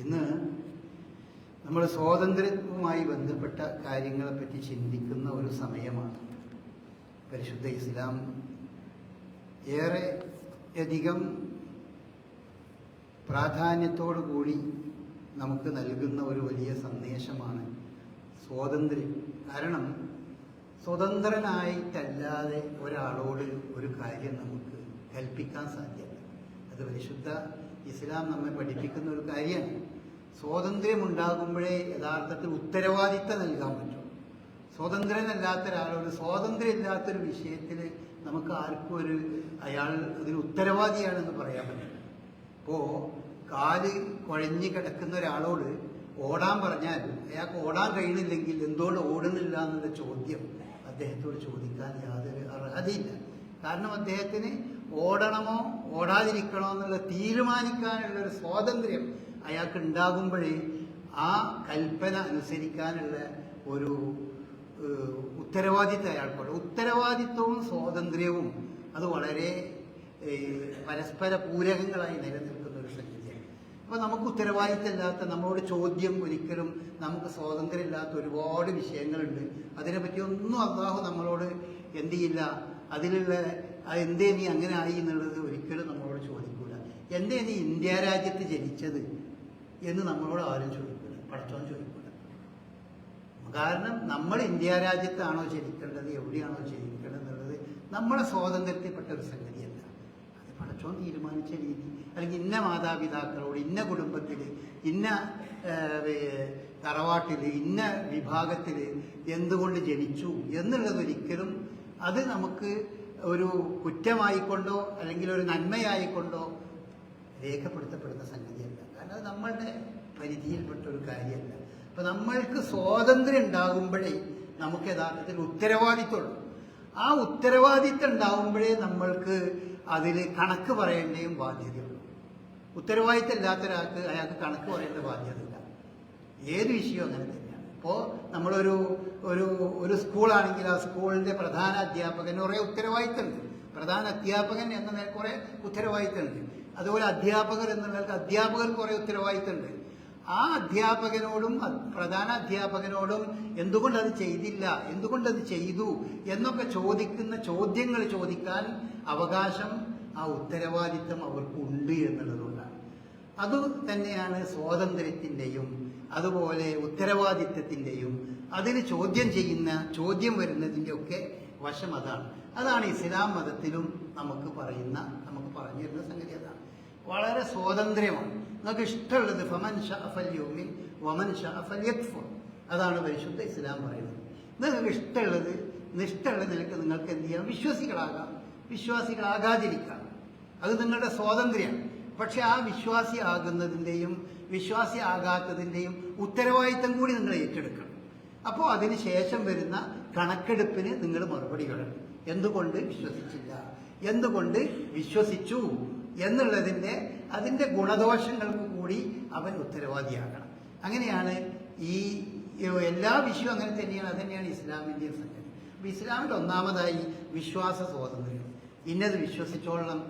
ഇന്ന് നമ്മൾ സ്വാതന്ത്ര്യവുമായി ബന്ധപ്പെട്ട കാര്യങ്ങളെപ്പറ്റി ചിന്തിക്കുന്ന ഒരു സമയമാണ്. പരിശുദ്ധ ഇസ്ലാം ഏറെ അധികം പ്രാധാന്യത്തോടു കൂടി നമുക്ക് നൽകുന്ന ഒരു വലിയ സന്ദേശമാണ് സ്വാതന്ത്ര്യം. കാരണം സ്വതന്ത്രനായിട്ടല്ലാതെ ഒരാളോട് ഒരു കാര്യം നമുക്ക് കൽപ്പിക്കാൻ സാധ്യമല്ല. അത് പരിശുദ്ധ ഇസ്ലാം നമ്മെ പഠിപ്പിക്കുന്ന ഒരു കാര്യമാണ്. സ്വാതന്ത്ര്യമുണ്ടാകുമ്പോഴേ യഥാർത്ഥത്തിൽ ഉത്തരവാദിത്തം നൽകാൻ പറ്റും. സ്വതന്ത്രനല്ലാത്ത ഒരാളോട് സ്വാതന്ത്ര്യമില്ലാത്തൊരു വിഷയത്തിൽ നമുക്ക് ആർക്കും അയാൾ അതിന് ഉത്തരവാദിയാണെന്ന് പറയാൻ പറ്റില്ല. ഇപ്പോൾ കാല് കുഴഞ്ഞ് കിടക്കുന്ന ഒരാളോട് ഓടാൻ പറഞ്ഞാൽ അയാൾക്ക് ഓടാൻ കഴിയുന്നില്ലെങ്കിൽ എന്തുകൊണ്ട് ഓടുന്നില്ല എന്നുള്ള ചോദ്യം അദ്ദേഹത്തോട് ചോദിക്കാൻ യാതൊരു അർഹതയില്ല. കാരണം അദ്ദേഹത്തിന് ഓടണമോ ഓടാതിരിക്കണോ എന്നുള്ള തീരുമാനിക്കാനുള്ളൊരു സ്വാതന്ത്ര്യം അയാൾക്ക് ഉണ്ടാകുമ്പോഴേ ആ കൽപ്പന അനുസരിക്കാനുള്ള ഒരു ഉത്തരവാദിത്വം അയാൾക്കുണ്ട്. ഉത്തരവാദിത്വവും സ്വാതന്ത്ര്യവും അത് വളരെ പരസ്പര പൂരകങ്ങളായി നിലനിൽക്കുന്ന ഒരു സംഗതിയാണ്. അപ്പോൾ നമുക്ക് ഉത്തരവാദിത്തമില്ലാത്ത, നമ്മളോട് ചോദ്യം ഒരിക്കലും നമുക്ക് സ്വാതന്ത്ര്യമില്ലാത്ത ഒരുപാട് വിഷയങ്ങളുണ്ട്. അതിനെപ്പറ്റി ഒന്നും അല്ലാഹു നമ്മളോട് എന്ത് ചെയ്യില്ല, അതിലുള്ള എന്തേ നീ അങ്ങനെ ആയി എന്നുള്ളത് ഒരിക്കലും നമ്മളോട് ചോദിക്കൂല. എന്തേ നീ ഇന്ത്യ രാജ്യത്ത് ജനിച്ചത് എന്ന് നമ്മളോട് ആരും ചോദിക്കൂല, പടച്ചോൻ ചോദിക്കൂല. കാരണം നമ്മൾ ഇന്ത്യ രാജ്യത്താണോ ജനിക്കേണ്ടത്, എവിടെയാണോ ജനിക്കേണ്ടത് എന്നുള്ളത് നമ്മുടെ സ്വാതന്ത്ര്യത്തിൽപ്പെട്ട ഒരു സംഗതിയല്ല. അത് പടച്ചോൻ തീരുമാനിച്ച രീതി, അല്ലെങ്കിൽ ഇന്ന മാതാപിതാക്കളോട് ഇന്ന കുടുംബത്തിൽ ഇന്ന തറവാട്ടിൽ ഇന്ന വിഭാഗത്തിൽ എന്തുകൊണ്ട് ജനിച്ചു എന്നുള്ളത് ഒരിക്കലും അത് നമുക്ക് ഒരു കുറ്റമായിക്കൊണ്ടോ അല്ലെങ്കിൽ ഒരു നന്മയായിക്കൊണ്ടോ രേഖപ്പെടുത്തപ്പെടുന്ന സംഗതിയല്ല. കാരണം അത് നമ്മളുടെ പരിധിയിൽപ്പെട്ട ഒരു കാര്യമല്ല. അപ്പൊ നമ്മൾക്ക് സ്വാതന്ത്ര്യം ഉണ്ടാകുമ്പോഴേ നമുക്ക് യഥാർത്ഥത്തിൽ ഉത്തരവാദിത്തമുള്ളൂ. ആ ഉത്തരവാദിത്തം ഉണ്ടാകുമ്പോഴേ നമ്മൾക്ക് അതിൽ കണക്ക് പറയേണ്ടയും ബാധ്യതയുള്ളൂ. ഉത്തരവാദിത്തം ഇല്ലാത്ത ഒരാൾക്ക് അയാൾക്ക് കണക്ക് പറയേണ്ട ബാധ്യതയില്ല. ഏത് വിഷയവും അങ്ങനെ തന്നെയാണ്. ഇപ്പോൾ നമ്മളൊരു ഒരു സ്കൂളാണെങ്കിൽ ആ സ്കൂളിന്റെ പ്രധാന അധ്യാപകന് കുറേ ഉത്തരവാദിത്തമുണ്ട്. പ്രധാന അധ്യാപകൻ എന്ന നിലയിൽ കുറേ ഉത്തരവാദിത്തമുണ്ട്. അതുപോലെ അധ്യാപകർ എന്നുള്ളവർക്ക് അധ്യാപകർക്ക് കുറേ ഉത്തരവാദിത്തമുണ്ട്. ആ അധ്യാപകനോടും പ്രധാന അധ്യാപകനോടും എന്തുകൊണ്ടത് ചെയ്തില്ല, എന്തുകൊണ്ടത് ചെയ്തു എന്നൊക്കെ ചോദിക്കുന്ന ചോദ്യങ്ങൾ ചോദിക്കാൻ അവകാശം, ആ ഉത്തരവാദിത്തം അവർക്കുണ്ട് എന്നുള്ളതുകൊണ്ടാണ്. അത് തന്നെയാണ് സ്വാതന്ത്ര്യത്തിൻ്റെയും അതുപോലെ ഉത്തരവാദിത്തത്തിൻ്റെയും അതിന് ചോദ്യം വരുന്നതിൻ്റെ ഒക്കെ വശം അതാണ്. അതാണ് ഇസ്ലാം മതത്തിലും നമുക്ക് പറഞ്ഞു തരുന്ന സംഗതി. അതാണ് വളരെ സ്വാതന്ത്ര്യമാണ്. നിങ്ങൾക്ക് ഇഷ്ടമുള്ളത് ഫമൻ ശഅ ഫൽയുമിൻ വമൻ ശഅ ഫൽയക്ഫുർ, അതാണ് പരിശുദ്ധ ഇസ്ലാം പറയുന്നത്. നിങ്ങൾക്ക് ഇഷ്ടമുള്ളത് നിഷ്ഠമുള്ള നിലക്ക് നിങ്ങൾക്ക് എന്ത് ചെയ്യാം, വിശ്വാസികളാകാം, വിശ്വാസികളാകാതിരിക്കാം. അത് നിങ്ങളുടെ സ്വാതന്ത്ര്യമാണ്. പക്ഷെ ആ വിശ്വാസി ആകുന്നതിൻ്റെയും വിശ്വാസി ആകാത്തതിൻ്റെയും ഉത്തരവാദിത്തം കൂടി നിങ്ങൾ ഏറ്റെടുക്കണം. അപ്പോൾ അതിന് ശേഷം വരുന്ന കണക്കെടുപ്പിന് നിങ്ങൾ മറുപടി പറയണം. എന്തുകൊണ്ട് വിശ്വസിച്ചില്ല, എന്തുകൊണ്ട് വിശ്വസിച്ചു അതിൻ്റെ ഗുണദോഷങ്ങൾക്ക് കൂടി അവൻ ഉത്തരവാദിയാകണം. അങ്ങനെയാണ് ഈ എല്ലാ വിഷയവും അങ്ങനെ തന്നെയാണ്. അത് തന്നെയാണ് ഇസ്ലാമിൻ്റെ സംഗതി. അപ്പോൾ ഇസ്ലാമിൻ്റെ ഒന്നാമതായി വിശ്വാസ സ്വാതന്ത്ര്യം. ഇന്നത് വിശ്വസിച്ചോളണം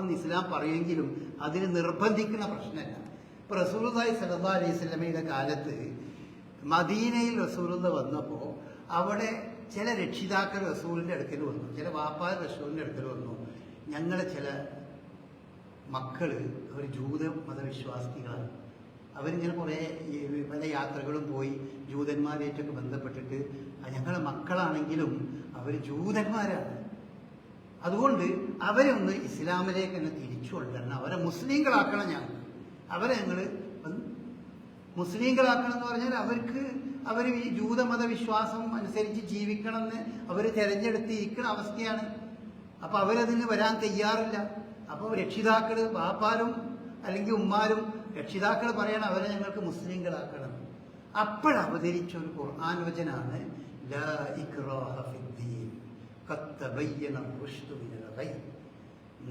എന്ന് ഇസ്ലാം പറയുമെങ്കിലും അതിന് നിർബന്ധിക്കുന്ന പ്രശ്നമല്ല. ഇപ്പോൾ റസൂലുള്ളാഹി സ്വല്ലല്ലാഹു അലൈഹി വസല്ലമയുടെ കാലത്ത് മദീനയിൽ റസൂലുള്ള വന്നപ്പോൾ അവിടെ ചില രക്ഷിതാക്കൾ റസൂലിൻ്റെ അടുക്കൽ വന്നു, ചില വാപ്പാർ റസൂലിൻ്റെ അടുക്കൽ വന്നു, ഞങ്ങളെ ചില മക്കള് അവർ ജൂത മതവിശ്വാസികളാണ്, അവരിങ്ങനെ കുറേ പല യാത്രകളും പോയി ജൂതന്മാരായിട്ടൊക്കെ ബന്ധപ്പെട്ടിട്ട് ഞങ്ങളെ മക്കളാണെങ്കിലും അവർ ജൂതന്മാരാണ്, അതുകൊണ്ട് അവരെ ഒന്ന് ഇസ്ലാമിലേക്ക് തന്നെ തിരിച്ചു കൊണ്ടുവരണം, അവരെ മുസ്ലിങ്ങളാക്കണം, അവരെ ഞങ്ങൾ മുസ്ലിങ്ങളാക്കണം എന്ന് പറഞ്ഞാൽ അവർ ഈ ജൂതമത വിശ്വാസം അനുസരിച്ച് ജീവിക്കണമെന്ന് അവർ തിരഞ്ഞെടുത്തിരിക്കുന്ന അവസ്ഥയാണ്. അപ്പൊ അവരതിന് വരാൻ തയ്യാറില്ല. അപ്പോൾ രക്ഷിതാക്കൾ, ബാപ്പാരും അല്ലെങ്കിൽ ഉമ്മാരും രക്ഷിതാക്കൾ പറയണം അവരെ ഞങ്ങൾക്ക് മുസ്ലിങ്ങളാക്കണം. അപ്പോഴവതരിച്ച ഒരു ഖുർആൻ വചനാണ് ലാ ഇക്റാഹ ഫിദ്ദീൻ ഖദ് തബയ്യന റുശ്ദു മിനൽ ഗയ്.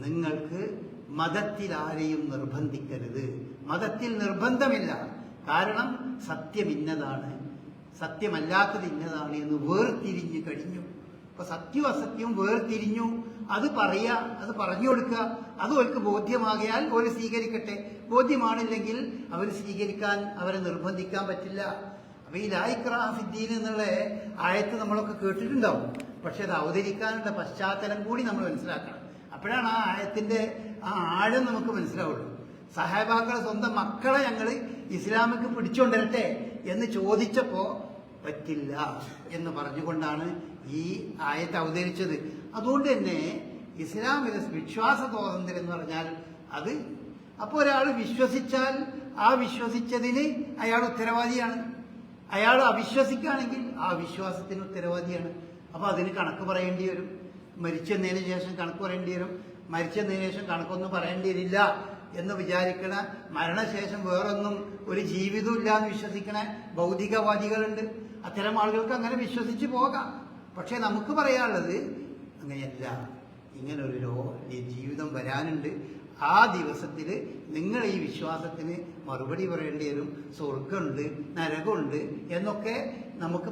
നിങ്ങൾക്ക് മതത്തിൽ ആരെയും നിർബന്ധിക്കരുത്. മതത്തിൽ നിർബന്ധമില്ല. കാരണം സത്യം ഇന്നതാണ്, സത്യമല്ലാത്തത് ഇന്നതാണ് എന്ന് വേർതിരിഞ്ഞു കഴിഞ്ഞു. അപ്പൊ സത്യവും അസത്യവും വേർതിരിഞ്ഞു. അത് പറയുക, അത് പറഞ്ഞു കൊടുക്കുക. അത് അവർക്ക് ബോധ്യമാകിയാൽ അവർ സ്വീകരിക്കട്ടെ. ബോധ്യമാണില്ലെങ്കിൽ അവർ സ്വീകരിക്കാൻ അവരെ നിർബന്ധിക്കാൻ പറ്റില്ല. അപ്പൊ ഈ ലാ ഇക്റാഹ ഫിദ്ദീൻ എന്നുള്ള ആയത്ത് നമ്മളൊക്കെ കേട്ടിട്ടുണ്ടാവും. പക്ഷെ അത് അവതരിക്കാനുള്ള പശ്ചാത്തലം കൂടി നമ്മൾ മനസ്സിലാക്കണം. അപ്പോഴാണ് ആ ആയത്തിന്റെ ആ ആഴം നമുക്ക് മനസ്സിലാവുള്ളൂ. സഹാബാക്കളെ സ്വന്തം മക്കളെ ഞങ്ങൾ ഇസ്ലാമിക്ക് പിടിച്ചുകൊണ്ടിരട്ടെ എന്ന് ചോദിച്ചപ്പോ പറ്റില്ല എന്ന് പറഞ്ഞുകൊണ്ടാണ് ഈ ആയത്ത് അവതരിച്ചത്. അതുകൊണ്ട് തന്നെ ഇസ്ലാമിലെ വിശ്വാസ സ്വാതന്ത്ര്യം എന്ന് പറഞ്ഞാൽ അത് അപ്പോൾ ഒരാൾ വിശ്വസിച്ചാൽ ആ വിശ്വസിച്ചതിന് അയാൾ ഉത്തരവാദിയാണ്. അയാൾ അവിശ്വസിക്കുകയാണെങ്കിൽ ആ വിശ്വാസത്തിന് ഉത്തരവാദിയാണ്. അപ്പൊ അതിന് കണക്ക് പറയേണ്ടി വരും. മരിച്ചതിന് ശേഷം കണക്ക് പറയേണ്ടി വരും. മരിച്ചതിന് ശേഷം കണക്കൊന്നും പറയേണ്ടി വരില്ല എന്ന് വിചാരിക്കണ, മരണശേഷം വേറൊന്നും ഒരു ജീവിതവും ഇല്ല എന്ന് വിശ്വസിക്കണ ഭൗതികവാദികളുണ്ട്. അത്തരം ആളുകൾക്ക് അങ്ങനെ വിശ്വസിച്ച് പോകാം. പക്ഷെ നമുക്ക് പറയാനുള്ളത് അങ്ങനെയല്ല. ഇങ്ങനൊരു ജീവിതം വരാനുണ്ട്. ആ ദിവസത്തിൽ നിങ്ങൾ ഈ വിശ്വാസത്തിന് മറുപടി പറയേണ്ടി വരും. സ്വർഗമുണ്ട്, നരകമുണ്ട് എന്നൊക്കെ നമുക്ക്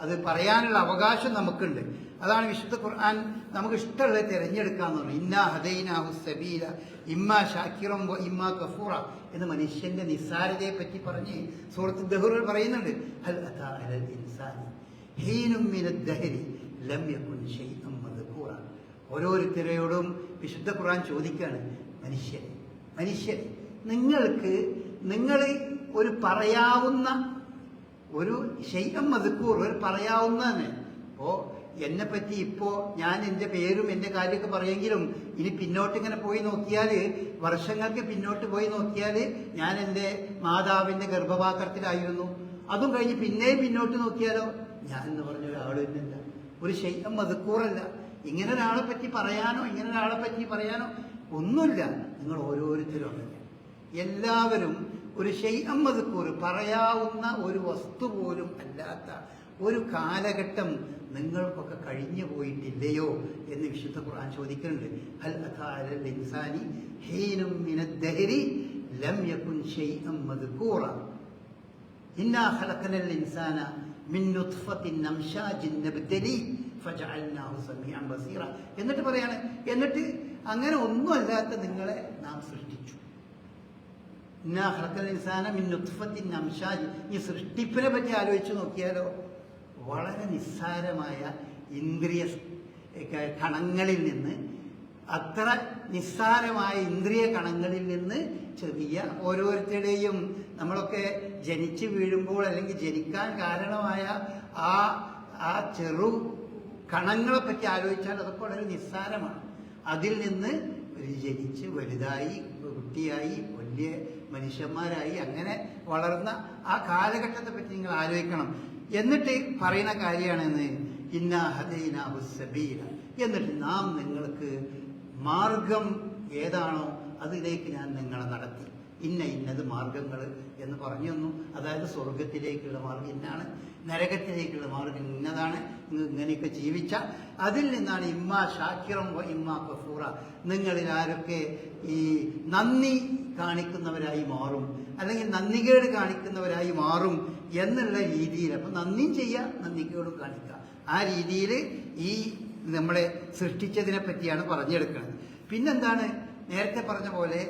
അത് പറയാനുള്ള അവകാശം നമുക്കുണ്ട്. അതാണ് വിശുദ്ധ ഖുർആൻ നമുക്ക് ഇഷ്ടമുള്ളത് തിരഞ്ഞെടുക്കാന്ന് പറഞ്ഞു. ഇന്നാ ഹദൈനാഹു സബീല ഇമ്മാ ശാക്കിറൻ വ ഇമ്മാ കഫൂറ എന്ന് മനുഷ്യന്റെ നിസ്സാരതയെ പറ്റി പറഞ്ഞ് സൂറത്ത് ദഹ്റിൽ പറയുന്നുണ്ട്. ഹൽ അതാ അലൽ ഇൻസാനി ഹീനും മിനദ് ദഹരി ലം യകുൻ ശൈഅൻ മദ്കൂറ. ഓരോരുത്തരോടും വിശുദ്ധ ഖുർആൻ ചോദിക്കുകയാണ്, മനുഷ്യൻ നിങ്ങൾ ഒരു പറയാവുന്ന ഒരു ശൈഅൻ മദ്കൂർ, ഒരു പറയാവുന്നതാണ്. അപ്പോ എന്നെ പറ്റി ഇപ്പോ ഞാൻ എന്റെ പേരും എന്റെ കാര്യമൊക്കെ പറയെങ്കിലും ഇനി പിന്നോട്ട് ഇങ്ങനെ പോയി നോക്കിയാല്, വർഷങ്ങൾക്ക് പിന്നോട്ട് പോയി നോക്കിയാല് ഞാൻ എന്റെ മാതാവിന്റെ ഗർഭപാത്രത്തിലായിരുന്നു. അതും കഴിഞ്ഞ് പിന്നെയും പിന്നോട്ട് നോക്കിയാലോ ഞാൻ എന്ന് പറഞ്ഞ ഒരാൾ തന്നെയല്ല, ഒരു ശൈഅൻ മദ്കൂറല്ല. ഇങ്ങനെ ഒരാളെ പറ്റി പറയാനോ ഒന്നുമില്ല. നിങ്ങൾ ഓരോരുത്തരും എല്ലാവരും ഒരു ശൈഅൻ മദ്കൂർ, പറയാവുന്ന ഒരു വസ്തു പോലും അല്ലാത്ത ഒരു കാലഘട്ടം നിങ്ങൾക്കൊക്കെ കഴിഞ്ഞു പോയിട്ടില്ലയോ എന്ന് വിശുദ്ധ ഖുർആൻ ചോദിക്കുന്നുണ്ട്. ഹൽ അതാ അലൽ ഇൻസാനി ഹീനും മിനദ് ദഹരി ലം യകുൻ ശൈഅൻ മദ്കൂറ ഇന്നാ ഖലഖനൽ ഇൻസാന മിൻ നുത്ഫത്തിൻ അംശാജിൻ നബ്തലി ഫജഅൽനാഹു സമീഅൻ ബസീറ. എന്നിട്ട് പറയാണ്, എന്നിട്ട് അങ്ങനെ ഒന്നുമല്ലാത്ത നിങ്ങളെ നാം സൃഷ്ടിച്ചു. ഇന്നാ ഖലഖനൽ ഇൻസാന മിൻ നുത്ഫത്തിൻ അംശാജ്. ഈ സൃഷ്ടിപ്പിനെ പറ്റി ആലോചിച്ച് നോക്കിയാലോ, വളരെ നിസ്സാരമായ ഇന്ദ്രിയ കണങ്ങളിൽ നിന്ന്, അത്ര നിസ്സാരമായ ഇന്ദ്രിയ കണങ്ങളിൽ നിന്ന് ചെറിയ ഓരോരുത്തരുടെയും നമ്മളൊക്കെ ജനിച്ചു വീഴുമ്പോൾ അല്ലെങ്കിൽ ജനിക്കാൻ കാരണമായ ആ ചെറു കണങ്ങളെ പറ്റി ആലോചിച്ചാൽ അതൊക്കെ വളരെ നിസ്സാരമാണ്. അതിൽ നിന്ന് ജനിച്ച് വലുതായി കുട്ടിയായി വലിയ മനുഷ്യന്മാരായി അങ്ങനെ വളർന്ന ആ കാലഘട്ടത്തെ പറ്റി നിങ്ങൾ ആലോചിക്കണം. എന്നിട്ട് പറയുന്ന കാര്യമാണെന്ന് ഇന്നാ ഹദൈനാഹു സബീല, എന്നിട്ട് നാം നിങ്ങൾക്ക് മാർഗം ഏതാണോ അതിലേക്ക് ഞാൻ നിങ്ങളെ നടത്തി. ഇന്നത് മാർഗങ്ങൾ എന്ന് പറഞ്ഞു തന്നു. അതായത് സ്വർഗത്തിലേക്കുള്ള മാർഗം ഇന്നാണ്, നരകത്തിലേക്കുള്ള മാർഗം ഇന്നതാണ്, ഇങ്ങനെയൊക്കെ ജീവിച്ച അതിൽ നിന്നാണ് ഇമ്മാ ഷാക്കിറം ഇമ്മാ കഫൂറ. നിങ്ങളിൽ ആരൊക്കെ ഈ നന്ദി കാണിക്കുന്നവരായി മാറും അല്ലെങ്കിൽ നന്ദികേട് കാണിക്കുന്നവരായി മാറും എന്നുള്ള രീതിയിൽ, അപ്പൊ നന്ദിയും ചെയ്യുക നന്ദികേടും കാണിക്കുക, ആ രീതിയിൽ ഈ നമ്മളെ സൃഷ്ടിച്ചതിനെ പറ്റിയാണ് പറഞ്ഞെടുക്കുന്നത്. പിന്നെന്താണ്, നേരത്തെ പറഞ്ഞ പോലെ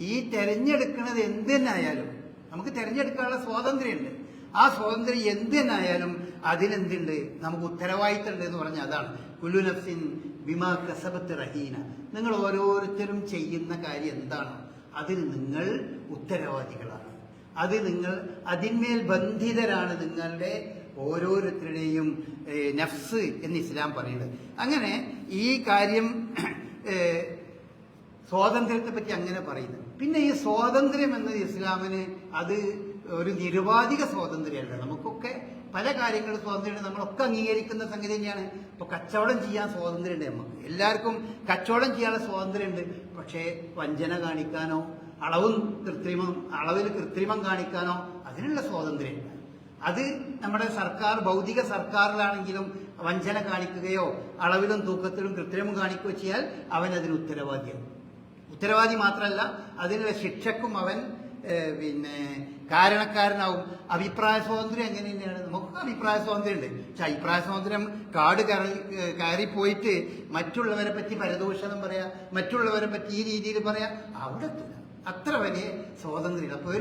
ഈ തെരഞ്ഞെടുക്കുന്നത് എന്ത് തന്നെ ആയാലും നമുക്ക് തെരഞ്ഞെടുക്കാനുള്ള സ്വാതന്ത്ര്യമുണ്ട്. ആ സ്വാതന്ത്ര്യം എന്ത് തന്നെ ആയാലും അതിനെന്തുണ്ട്, നമുക്ക് ഉത്തരവാദിത്തമുണ്ട് എന്ന് പറഞ്ഞാൽ അതാണ് കുല്ലു നഫ്സിൻ ബിമാ കസബത്ത് റഹീന. നിങ്ങൾ ഓരോരുത്തരും ചെയ്യുന്ന കാര്യം എന്താണോ അതിന് നിങ്ങൾ ഉത്തരവാദികളാണ്. അത് നിങ്ങൾ അതിന്മേൽ ബന്ധിതരാണ്, നിങ്ങളുടെ ഓരോരുത്തരുടെയും നഫ്സ് എന്ന് ഇസ്ലാം പറയുന്നത്. അങ്ങനെ ഈ കാര്യം സ്വാതന്ത്ര്യത്തെ പറ്റി അങ്ങനെ പറയുന്നത്. പിന്നെ ഈ സ്വാതന്ത്ര്യം എന്നത് ഇസ്ലാമിന് അത് ഒരു നിരുപാധിക സ്വാതന്ത്ര്യമല്ല. നമുക്കൊക്കെ പല കാര്യങ്ങളും സ്വാതന്ത്ര്യം നമ്മളൊക്കെ അംഗീകരിക്കുന്ന സംഗതി തന്നെയാണ്. ഇപ്പൊ കച്ചവടം ചെയ്യാൻ സ്വാതന്ത്ര്യമുണ്ട്, നമുക്ക് എല്ലാവർക്കും കച്ചവടം ചെയ്യാനുള്ള സ്വാതന്ത്ര്യമുണ്ട്. പക്ഷേ വഞ്ചന കാണിക്കാനോ അളവിൽ കൃത്രിമം കാണിക്കാനോ അതിനുള്ള സ്വാതന്ത്ര്യമില്ല. അത് നമ്മുടെ സർക്കാർ ഭൗതിക സർക്കാരിലാണെങ്കിലും വഞ്ചന കാണിക്കുകയോ അളവിലും തൂക്കത്തിലും കൃത്രിമം കാണിക്കുകയോ ചെയ്യാൽ അവൻ അതിന് ഉത്തരവാദി മാത്രമല്ല അതിനുള്ള ശിക്ഷക്കും അവൻ പിന്നെ കാരണക്കാരനാവും. അഭിപ്രായ സ്വാതന്ത്ര്യം എങ്ങനെ തന്നെയാണ്, നമുക്ക് അഭിപ്രായ സ്വാതന്ത്ര്യം ഉണ്ട്. പക്ഷെ അഭിപ്രായ സ്വാതന്ത്ര്യം കാട് കയറിപ്പോയിട്ട് മറ്റുള്ളവരെ പറ്റി പരദൂഷണം പറയാ, മറ്റുള്ളവരെ പറ്റി ഈ രീതിയിൽ പറയാ, അവിടെ അത്ര വലിയ സ്വാതന്ത്ര്യം. അപ്പൊ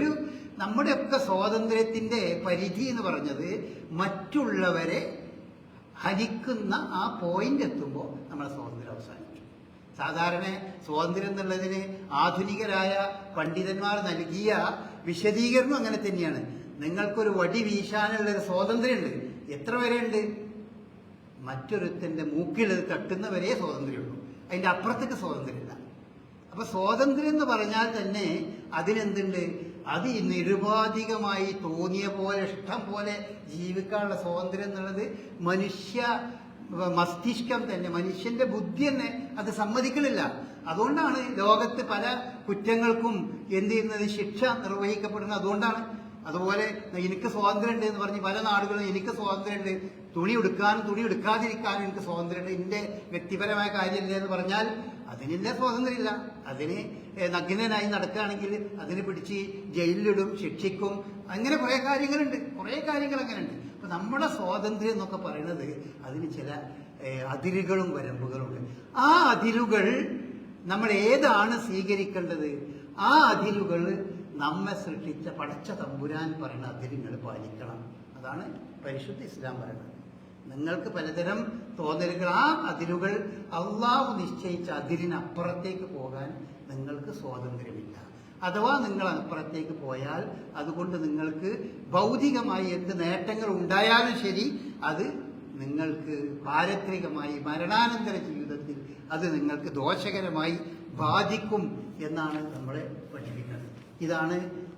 നമ്മുടെയൊക്കെ സ്വാതന്ത്ര്യത്തിന്റെ പരിധി എന്ന് പറഞ്ഞത് മറ്റുള്ളവരെ ഹനിക്കുന്ന ആ പോയിന്റ് എത്തുമ്പോൾ നമ്മളെ സ്വാതന്ത്ര്യം അവസാനിച്ചു. സാധാരണ സ്വാതന്ത്ര്യം എന്നുള്ളതിന് ആധുനികരായ പണ്ഡിതന്മാർ നൽകിയ വിശദീകരണം അങ്ങനെ തന്നെയാണ്. നിങ്ങൾക്കൊരു വടി വീശാനുള്ളൊരു സ്വാതന്ത്ര്യമുണ്ട്. എത്ര വരെ ഉണ്ട്? മറ്റൊരുത്തന്റെ മൂക്കിൽ തട്ടുന്നവരെ സ്വാതന്ത്ര്യമുള്ളൂ, അതിന്റെ അപ്പുറത്തേക്ക് സ്വാതന്ത്ര്യമില്ല. അപ്പൊ സ്വാതന്ത്ര്യം എന്ന് പറഞ്ഞാൽ തന്നെ അതിനെന്തുണ്ട്? അത് നിരുപാധികമായി തോന്നിയ പോലെ ഇഷ്ടം പോലെ ജീവിക്കാനുള്ള സ്വാതന്ത്ര്യം എന്നുള്ളത് മനുഷ്യ മസ്തിഷ്കം തന്നെ, മനുഷ്യന്റെ ബുദ്ധി തന്നെ അത് സമ്മതിക്കണില്ല. അതുകൊണ്ടാണ് ലോകത്ത് പല കുറ്റങ്ങൾക്കും എന്ത് ചെയ്യുന്നത്, ശിക്ഷ നിർവഹിക്കപ്പെടുന്നത്. അതുകൊണ്ടാണ്. അതുപോലെ എനിക്ക് സ്വാതന്ത്ര്യം ഉണ്ട് എന്ന് പറഞ്ഞ് പല നാടുകളും എനിക്ക് സ്വാതന്ത്ര്യമുണ്ട്, തുണി എടുക്കാനും തുണി എടുക്കാതിരിക്കാനും എനിക്ക് സ്വാതന്ത്ര്യമുണ്ട്, എന്റെ വ്യക്തിപരമായ കാര്യമില്ല എന്ന് പറഞ്ഞാൽ അതിനില്ല സ്വാതന്ത്ര്യമില്ല. അതിന് നഗ്നനായി നടക്കുകയാണെങ്കിൽ അതിന് പിടിച്ച് ജയിലിലിടും, ശിക്ഷിക്കും. അങ്ങനെ കുറെ കാര്യങ്ങളുണ്ട്, കുറെ കാര്യങ്ങൾ അങ്ങനെയുണ്ട്. അപ്പൊ നമ്മുടെ സ്വാതന്ത്ര്യം എന്നൊക്കെ പറയുന്നത് അതിന് ചില അതിരുകളും വരമ്പുകളുണ്ട്. ആ അതിരുകൾ നമ്മൾ ഏതാണ് സ്വീകരിക്കേണ്ടത്? ആ അതിരുകൾ നമ്മെ സൃഷ്ടിച്ച പടച്ച തമ്പുരാൻ പറയുന്ന അതിരുകൾ പാലിക്കണം. അതാണ് പരിശുദ്ധ ഇസ്ലാം പറയുന്നത്. നിങ്ങൾക്ക് പലതരം തോന്നലുകൾ, ആ അതിരുകൾ അള്ളാഹു നിശ്ചയിച്ച അതിരിനപ്പുറത്തേക്ക് പോകാൻ നിങ്ങൾക്ക് സ്വാതന്ത്ര്യമില്ല. അഥവാ നിങ്ങൾ അപ്പുറത്തേക്ക് പോയാൽ അതുകൊണ്ട് നിങ്ങൾക്ക് ഭൗതികമായി എന്ത് നേട്ടങ്ങൾ ഉണ്ടായാലും ശരി, അത് നിങ്ങൾക്ക് പാരത്രികമായി മരണാനന്തര ജീവിതത്തിൽ അത് നിങ്ങൾക്ക് ദോഷകരമായി ബാധിക്കും എന്നാണ് നമ്മളെ പഠിപ്പിക്കുന്നത്. ഇതാണ്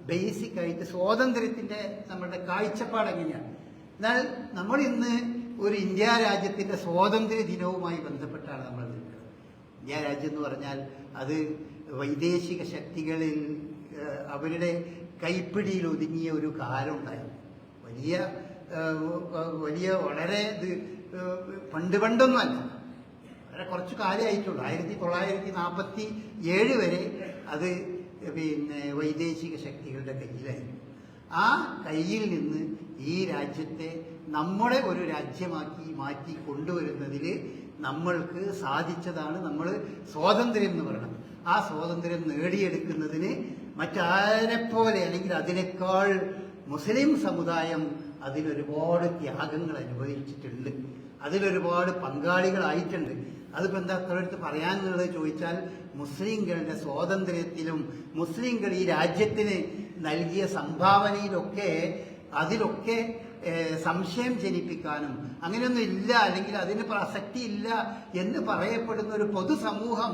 ബേസിക് ആയിട്ട് സ്വാതന്ത്ര്യത്തിന്റെ നമ്മുടെ കാഴ്ചപ്പാട് എങ്ങനെയാണ്. എന്നാൽ നമ്മൾ ഇന്ന് ഒരു ഇന്ത്യ രാജ്യത്തിന്റെ സ്വാതന്ത്ര്യ ദിനവുമായി ബന്ധപ്പെട്ടാണ് നമ്മൾ നിൽക്കുന്നത്. ഇന്ത്യ രാജ്യം എന്ന് പറഞ്ഞാൽ അത് വൈദേശിക ശക്തികളിൽ അവരുടെ കൈപ്പിടിയിൽ ഒതുങ്ങിയ ഒരു കാലം ഉണ്ടായിരുന്നു. വലിയ വളരെ പണ്ടൊന്നുമല്ല, വളരെ കുറച്ചു കാലമായിട്ടുള്ളൂ. 1947 വരെ അത് വൈദേശിക ശക്തികളുടെ കയ്യിലായിരുന്നു. ആ കയ്യിൽ നിന്ന് ഈ രാജ്യത്തെ നമ്മുടെ ഒരു രാജ്യമാക്കി മാറ്റി കൊണ്ടുവരുന്നതിൽ നമ്മൾക്ക് സാധിച്ചതാണ് നമ്മൾ സ്വാതന്ത്ര്യം എന്ന് പറയുന്നത്. ആ സ്വാതന്ത്ര്യം നേടിയെടുക്കുന്നതിന് മറ്റാരെപ്പോലെ അല്ലെങ്കിൽ അതിനേക്കാൾ മുസ്ലിം സമുദായം അതിലൊരുപാട് ത്യാഗങ്ങൾ അനുഭവിച്ചിട്ടുണ്ട്, അതിലൊരുപാട് പങ്കാളികളായിട്ടുണ്ട്. അതിപ്പോൾ എന്താ അത്രടുത്ത് പറയാനുള്ളത് ചോദിച്ചാൽ, മുസ്ലിങ്ങളുടെ സ്വാതന്ത്ര്യത്തിലും മുസ്ലിങ്ങൾ ഈ രാജ്യത്തിന് നൽകിയ സംഭാവനയിലൊക്കെ അതിലൊക്കെ സംശയം ജനിപ്പിക്കാനും അങ്ങനെയൊന്നും ഇല്ല, അല്ലെങ്കിൽ അതിന് പ്രസക്തി ഇല്ല എന്ന് പറയപ്പെടുന്ന ഒരു പൊതുസമൂഹം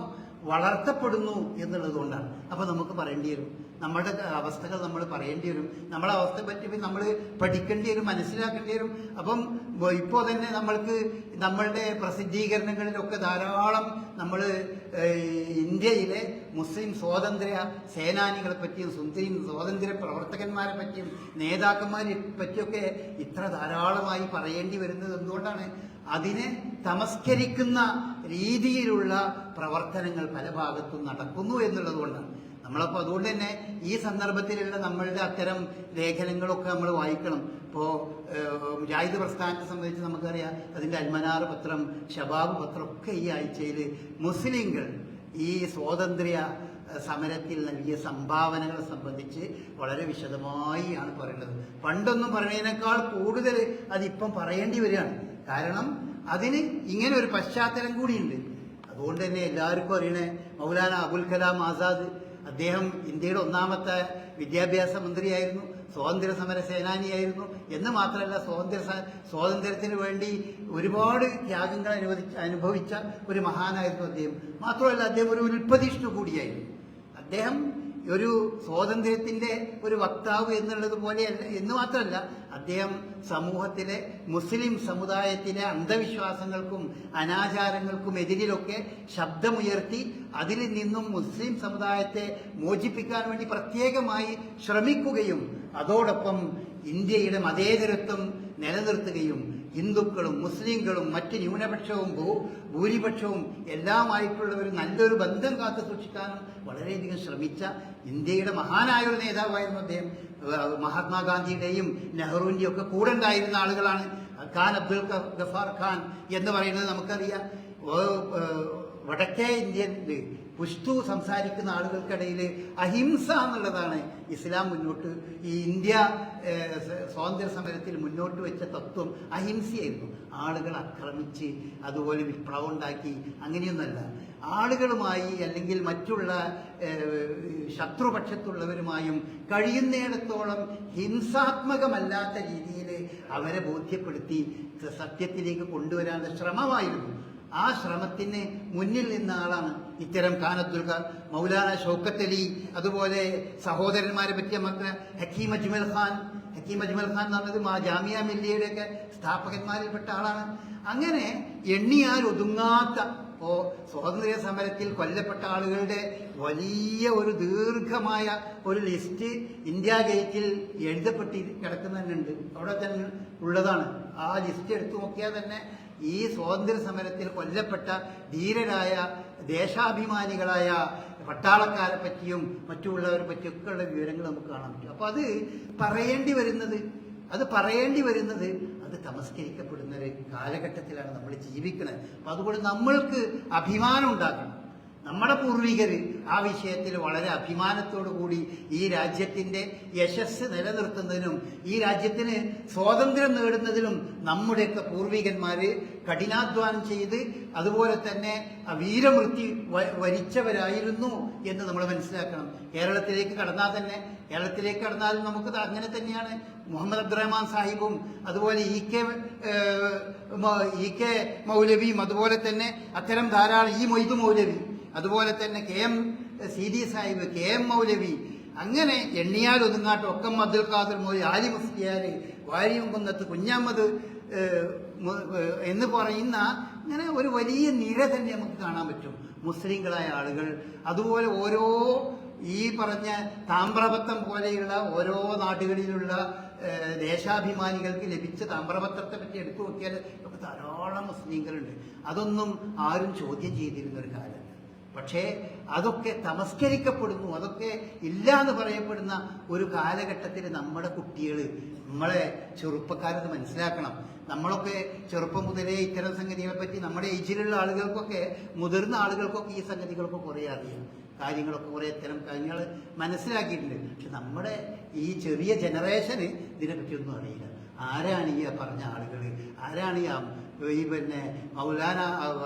വളർത്തപ്പെടുന്നു എന്നുള്ളത് കൊണ്ടാണ്. അപ്പൊ നമുക്ക് പറയേണ്ടി വരും, നമ്മുടെ അവസ്ഥകൾ നമ്മൾ പറയേണ്ടി വരും, നമ്മളെ അവസ്ഥയെ പറ്റി നമ്മൾ പഠിക്കേണ്ടി വരും, മനസ്സിലാക്കേണ്ടി വരും. അപ്പം ഇപ്പോൾ തന്നെ നമ്മൾക്ക് നമ്മളുടെ പ്രസിദ്ധീകരണങ്ങളിലൊക്കെ ധാരാളം നമ്മൾ ഇന്ത്യയിലെ മുസ്ലിം സ്വാതന്ത്ര്യ സേനാനികളെ പറ്റിയും മുസ്ലിം സ്വാതന്ത്ര്യ പ്രവർത്തകന്മാരെ പറ്റിയും നേതാക്കന്മാരെ പറ്റിയൊക്കെ ഇത്ര ധാരാളമായി പറയേണ്ടി വരുന്നത് എന്തുകൊണ്ടാണ്? അതിനെ തമസ്കരിക്കുന്ന രീതിയിലുള്ള പ്രവർത്തനങ്ങൾ പല ഭാഗത്തും നടക്കുന്നു എന്നുള്ളത് കൊണ്ടാണ്. നമ്മളപ്പോൾ അതുകൊണ്ട് തന്നെ ഈ സന്ദർഭത്തിലുള്ള നമ്മളുടെ അത്തരം ലേഖനങ്ങളൊക്കെ നമ്മൾ വായിക്കണം. ഇപ്പോൾ മുജാഹിദ് പ്രസ്ഥാനത്തെ സംബന്ധിച്ച് നമുക്കറിയാം, അതിൻ്റെ അൽമനാർ പത്രം, ഷബാബ് പത്രം ഒക്കെ ഈ ആഴ്ചയിൽ മുസ്ലിങ്ങൾ ഈ സ്വാതന്ത്ര്യ സമരത്തിൽ നൽകിയ സംഭാവനകളെ സംബന്ധിച്ച് വളരെ വിശദമായി ആണ് പറയുന്നത്. പണ്ടൊന്നും പറയുന്നതിനേക്കാൾ കൂടുതൽ അതിപ്പം പറയേണ്ടി വരികയാണ്. കാരണം അതിന് ഇങ്ങനെ ഒരു പശ്ചാത്തലം കൂടിയുണ്ട്. അതുകൊണ്ട് തന്നെ എല്ലാവർക്കും അറിയണേ മൗലാന അബുൽ കലാം ആസാദ്, അദ്ദേഹം ഇന്ത്യയുടെ ഒന്നാമത്തെ വിദ്യാഭ്യാസ മന്ത്രിയായിരുന്നു, സ്വാതന്ത്ര്യ സമര സേനാനിയായിരുന്നു എന്ന് മാത്രമല്ല സ്വാതന്ത്ര്യത്തിന് വേണ്ടി ഒരുപാട് ത്യാഗങ്ങൾ അനുഭവിച്ച ഒരു മഹാനായിരുന്നു അദ്ദേഹം. മാത്രമല്ല അദ്ദേഹം ഒരു ഉൽപ്പതിഷ്ണു കൂടിയായിരുന്നു. അദ്ദേഹം ഒരു സ്വാതന്ത്ര്യത്തിന്റെ ഒരു വക്താവ് എന്നുള്ളത് പോലെയല്ല എന്ന് മാത്രമല്ല, അദ്ദേഹം സമൂഹത്തിലെ മുസ്ലിം സമുദായത്തിലെ അന്ധവിശ്വാസങ്ങൾക്കും അനാചാരങ്ങൾക്കും എതിരിലൊക്കെ ശബ്ദമുയർത്തി അതിൽ നിന്നും മുസ്ലിം സമുദായത്തെ മോചിപ്പിക്കാൻ വേണ്ടി പ്രത്യേകമായി ശ്രമിക്കുകയും അതോടൊപ്പം ഇന്ത്യയുടെ മതേതരത്വം നിലനിർത്തുകയും ഹിന്ദുക്കളും മുസ്ലിങ്ങളും മറ്റ് ന്യൂനപക്ഷവും ഭൂരിപക്ഷവും എല്ലാമായിട്ടുള്ള ഒരു നല്ലൊരു ബന്ധം കാത്തു സൂക്ഷിക്കാനും വളരെയധികം ശ്രമിച്ച ഇന്ത്യയുടെ മഹാനായ ഒരു നേതാവായിരുന്നു അദ്ദേഹം. മഹാത്മാഗാന്ധിയുടെയും നെഹ്റുവിൻ്റെയും ഒക്കെ കൂടെ ഉണ്ടായിരുന്ന ആളുകളാണ്. ഖാൻ അബ്ദുൽ ഗഫാർ ഖാൻ എന്ന് പറയുന്നത് നമുക്കറിയാം. വടക്കേ ഇന്ത്യൻ പുഷ്തു സംസാരിക്കുന്ന ആളുകൾക്കിടയിൽ അഹിംസ എന്നുള്ളതാണ് ഇസ്ലാം മുന്നോട്ട് ഈ ഇന്ത്യ സ്വാതന്ത്ര്യ സമരത്തിൽ മുന്നോട്ട് വെച്ച തത്വം അഹിംസയായിരുന്നു. ആളുകൾ ആക്രമിച്ച് അതുപോലെ വിപ്ലവം ഉണ്ടാക്കി അങ്ങനെയൊന്നല്ല. ആളുകളുമായി അല്ലെങ്കിൽ മറ്റുള്ള ശത്രുപക്ഷത്തുള്ളവരുമായും കഴിയുന്നിടത്തോളം ഹിംസാത്മകമല്ലാത്ത രീതിയിൽ അവരെ ബോധ്യപ്പെടുത്തി സത്യത്തിലേക്ക് കൊണ്ടുവരാനുള്ള ശ്രമമായിരുന്നു. ആ ശ്രമത്തിന് മുന്നിൽ നിന്ന ആളാണ് ഇത്തരം ഖാൻ അബ്ദുൽ ഖാൻ, മൗലാന ഷൗക്കത്ത് അലി, അതുപോലെ സഹോദരന്മാരെ പറ്റി നമുക്ക് ഹക്കീം അജ്മൽ ഖാൻ എന്ന് പറഞ്ഞത് ജാമിയ മില്ലിയയുടെയൊക്കെ സ്ഥാപകന്മാരിൽപ്പെട്ട ആളാണ്. അങ്ങനെ എണ്ണിയാൽ ഒതുങ്ങാത്ത സ്വാതന്ത്ര്യ സമരത്തിൽ കൊല്ലപ്പെട്ട ആളുകളുടെ വലിയ ഒരു ദീർഘമായ ഒരു ലിസ്റ്റ് ഇന്ത്യ ഗേറ്റിൽ എഴുതപ്പെട്ടി കിടക്കുന്നുണ്ട്. അവിടെ തന്നെ ഉള്ളതാണ്. ആ ലിസ്റ്റ് എടുത്തു നോക്കിയാൽ തന്നെ ഈ സ്വാതന്ത്ര്യ സമരത്തിൽ കൊല്ലപ്പെട്ട ധീരരായ ദേശാഭിമാനികളായ പട്ടാളക്കാരെ പറ്റിയും മറ്റുള്ളവരെ പറ്റിയൊക്കെ ഉള്ള വിവരങ്ങൾ നമുക്ക് കാണാൻ പറ്റും. അപ്പൊ അത് പറയേണ്ടി വരുന്നത് അത് തമസ്കരിക്കപ്പെടുന്ന ഒരു കാലഘട്ടത്തിലാണ് നമ്മൾ ജീവിക്കുന്നത്. അപ്പൊ അതുകൊണ്ട് നമ്മൾക്ക് അഭിമാനം ഉണ്ടാക്കണം. നമ്മുടെ പൂർവികർ ആ വിഷയത്തിൽ വളരെ അഭിമാനത്തോടു കൂടി ഈ രാജ്യത്തിന്റെ യശസ് നിലനിർത്തുന്നതിനും ഈ രാജ്യത്തിന് സ്വാതന്ത്ര്യം നേടുന്നതിനും നമ്മുടെയൊക്കെ പൂർവികന്മാര് കഠിനാധ്വാനം ചെയ്ത് അതുപോലെ തന്നെ വീരമൃത്യു വരിച്ചവരായിരുന്നു എന്ന് നമ്മൾ മനസ്സിലാക്കണം. കേരളത്തിലേക്ക് കടന്നാൽ നമുക്ക് അങ്ങനെ തന്നെയാണ്. മുഹമ്മദ് അബ്ദുറഹ്മാൻ സാഹിബും അതുപോലെ ഇ കെ മൗലവിയും അതുപോലെ തന്നെ അത്തരം ധാരാളം മൊയ്തു മൗലവി, അതുപോലെ തന്നെ KM സീതി സാഹിബ്, KM മൗലവി, അങ്ങനെ എണ്ണിയാൽ ഒതുങ്ങാട്ട് ഒക്കം അബ്ദുൽ ഖാദർ മൗലവി, ആലി മുസ്ലിയാര്, വാരിയംകുന്നത്ത് കുഞ്ഞാമത് എന്ന് പറയുന്ന അങ്ങനെ ഒരു വലിയ നിര തന്നെ നമുക്ക് കാണാൻ പറ്റും. മുസ്ലിങ്ങളായ ആളുകൾ അതുപോലെ ഓരോ ഈ പറഞ്ഞ താമ്രപത്രം പോലെയുള്ള ഓരോ നാടുകളിലുള്ള ദേശാഭിമാനികൾക്ക് ലഭിച്ച താമ്രപത്രത്തെ പറ്റി എടുത്തു നോക്കിയാൽ നമുക്ക് ധാരാളം മുസ്ലിങ്ങളുണ്ട്. അതൊന്നും ആരും ചോദ്യം ചെയ്തിരുന്ന ഒരു കാലം. പക്ഷേ അതൊക്കെ തമസ്കരിക്കപ്പെടുന്നു, അതൊക്കെ ഇല്ല എന്ന് പറയപ്പെടുന്ന ഒരു കാലഘട്ടത്തിൽ നമ്മുടെ കുട്ടികൾ, നമ്മളെ ചെറുപ്പക്കാരത് മനസ്സിലാക്കണം. നമ്മളൊക്കെ ചെറുപ്പം മുതലേ ഇത്തരം സംഗതികളെ പറ്റി നമ്മുടെ ഏജിലുള്ള ആളുകൾക്കൊക്കെ, മുതിർന്ന ആളുകൾക്കൊക്കെ ഈ സംഗതികളൊക്കെ കുറേ അറിയാം, കാര്യങ്ങളൊക്കെ കുറേ ഇത്തരം കാര്യങ്ങൾ മനസ്സിലാക്കിയിട്ടുണ്ട്. പക്ഷെ നമ്മുടെ ഈ ചെറിയ ജനറേഷന് ഇതിനെപ്പറ്റിയൊന്നും അറിയില്ല. ആരാണ് ഈ പറഞ്ഞ ആളുകൾ, ആരാണ് പിന്നെ മൗലാന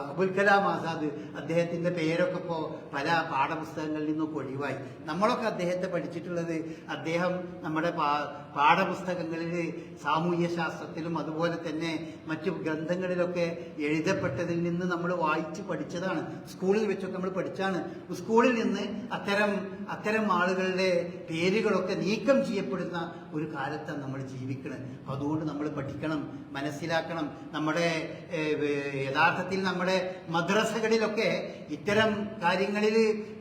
അബുൽ കലാം ആസാദ്, അദ്ദേഹത്തിന്റെ പേരൊക്കെ ഇപ്പോൾ പല പാഠപുസ്തകങ്ങളിൽ നിന്നൊക്കെ ഒഴിവായി. നമ്മളൊക്കെ അദ്ദേഹത്തെ പഠിച്ചിട്ടുള്ളത് അദ്ദേഹം നമ്മുടെ പാഠപുസ്തകങ്ങളിൽ സാമൂഹ്യ ശാസ്ത്രത്തിലും അതുപോലെ തന്നെ മറ്റു ഗ്രന്ഥങ്ങളിലൊക്കെ എഴുതപ്പെട്ടതിൽ നിന്ന് നമ്മൾ വായിച്ച് പഠിച്ചതാണ്. സ്കൂളിൽ വെച്ചൊക്കെ നമ്മൾ പഠിച്ചാണ്. സ്കൂളിൽ നിന്ന് അത്തരം ആളുകളുടെ പേരുകളൊക്കെ നീക്കം ചെയ്യപ്പെടുന്ന ഒരു കാലത്താണ് നമ്മൾ ജീവിക്കുന്നത്. അതുകൊണ്ട് നമ്മൾ പഠിക്കണം, മനസ്സിലാക്കണം. നമ്മുടെ യഥാർത്ഥത്തിൽ നമ്മുടെ മദ്രസകളിലൊക്കെ ഇത്തരം കാര്യങ്ങളിൽ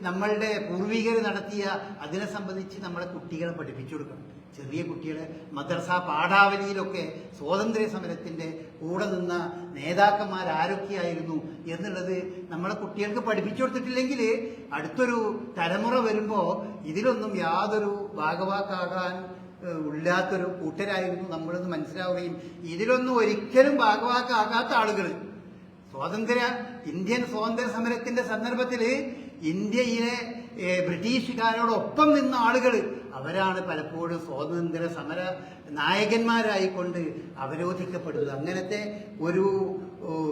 നമ്മളുടെ പൂർവികർ നടത്തിയ അതിനെ സംബന്ധിച്ച് നമ്മളെ കുട്ടികളെ പഠിപ്പിച്ചു കൊടുക്കണം. ചെറിയ കുട്ടികളെ മദ്രസ പാഠാവലിയിലൊക്കെ സ്വാതന്ത്ര്യ സമരത്തിന്റെ കൂടെ നിന്ന നേതാക്കന്മാർ ആരൊക്കെയായിരുന്നു എന്നുള്ളത് നമ്മളെ കുട്ടികൾക്ക് പഠിപ്പിച്ചു കൊടുത്തിട്ടില്ലെങ്കിൽ അടുത്തൊരു തലമുറ വരുമ്പോൾ ഇതിലൊന്നും യാതൊരു ഭാഗവാക്കാകാൻ ഇല്ലാത്തൊരു കൂട്ടരായിരുന്നു നമ്മളെന്ന് മനസ്സിലാവുകയും ഇതിലൊന്നും ഒരിക്കലും ഭാഗവാക്കാകാത്ത ആളുകൾ ഇന്ത്യൻ സ്വാതന്ത്ര്യ സമരത്തിന്റെ സന്ദർഭത്തിൽ ഇന്ത്യയിലെ ബ്രിട്ടീഷുകാരോടൊപ്പം നിന്ന ആളുകൾ അവരാണ് പലപ്പോഴും സ്വാതന്ത്ര്യ സമര നായകന്മാരായിക്കൊണ്ട് അവരോധിക്കപ്പെടുന്നത്. അങ്ങനത്തെ ഒരു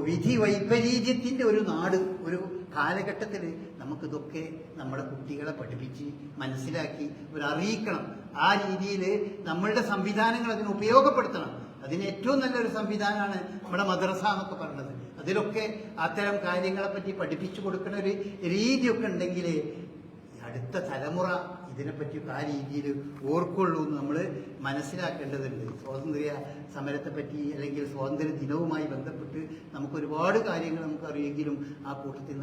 വിധി വൈപരീത്യത്തിന്റെ ഒരു നാട്, ഒരു കാലഘട്ടത്തിൽ നമുക്കിതൊക്കെ നമ്മുടെ കുട്ടികളെ പഠിപ്പിച്ച് മനസ്സിലാക്കി അറിയിക്കണം. ആ രീതിയിൽ നമ്മളുടെ സംവിധാനങ്ങൾ അതിന് ഉപയോഗപ്പെടുത്തണം. അതിന് ഏറ്റവും നല്ലൊരു സംവിധാനമാണ് നമ്മുടെ മദ്രസ എന്നൊക്കെ പറഞ്ഞത്. അതിലൊക്കെ അത്തരം കാര്യങ്ങളെപ്പറ്റി പഠിപ്പിച്ചു കൊടുക്കുന്ന ഒരു രീതിയൊക്കെ ഉണ്ടെങ്കിൽ അടുത്ത തലമുറ ഇതിനെപ്പറ്റി ആ രീതിയിൽ ഓർക്കുള്ളൂ എന്ന് നമ്മൾ മനസ്സിലാക്കേണ്ടതുണ്ട്. സ്വാതന്ത്ര്യ സമരത്തെപ്പറ്റി അല്ലെങ്കിൽ സ്വാതന്ത്ര്യ ദിനവുമായി ബന്ധപ്പെട്ട് നമുക്ക് ഒരുപാട് കാര്യങ്ങൾ നമുക്കറിയെങ്കിലും ആ കൂട്ടത്തിൽ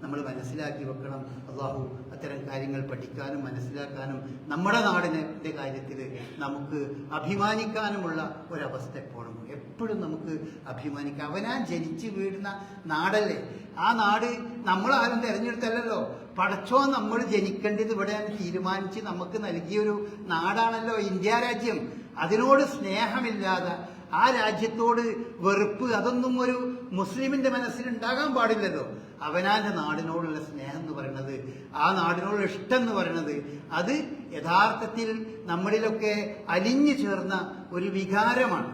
നമ്മൾ മനസ്സിലാക്കി വെക്കണം. അള്ളാഹു അത്തരം കാര്യങ്ങൾ പഠിക്കാനും മനസ്സിലാക്കാനും നമ്മുടെ നാടിന്റെ കാര്യത്തിൽ നമുക്ക് അഭിമാനിക്കാനുമുള്ള ഒരവസ്ഥ എപ്പോഴും നമുക്ക് അഭിമാനിക്കാം. അവനാൻ ജനിച്ച് വീഴുന്ന നാടല്ലേ, ആ നാട് നമ്മളാരും തിരഞ്ഞെടുത്തല്ലോ. പടച്ചോൻ നമ്മൾ ജനിക്കേണ്ടത് ഇവിടെയാണ് തീരുമാനിച്ച് നമുക്ക് നൽകിയൊരു നാടാണല്ലോ ഇന്ത്യ രാജ്യം. അതിനോട് സ്നേഹമില്ലാതെ ആ രാജ്യത്തോട് വെറുപ്പ് അതൊന്നും ഒരു മുസ്ലിമിന്റെ മനസ്സിലുണ്ടാകാൻ പാടില്ലല്ലോ. അവനാന്റെ നാടിനോടുള്ള സ്നേഹം എന്ന് പറയുന്നത്, ആ നാടിനോടുള്ള ഇഷ്ടം എന്ന് പറയുന്നത്, അത് യഥാർത്ഥത്തിൽ നമ്മളിലൊക്കെ അലിഞ്ഞു ചേർന്ന ഒരു വികാരമാണ്.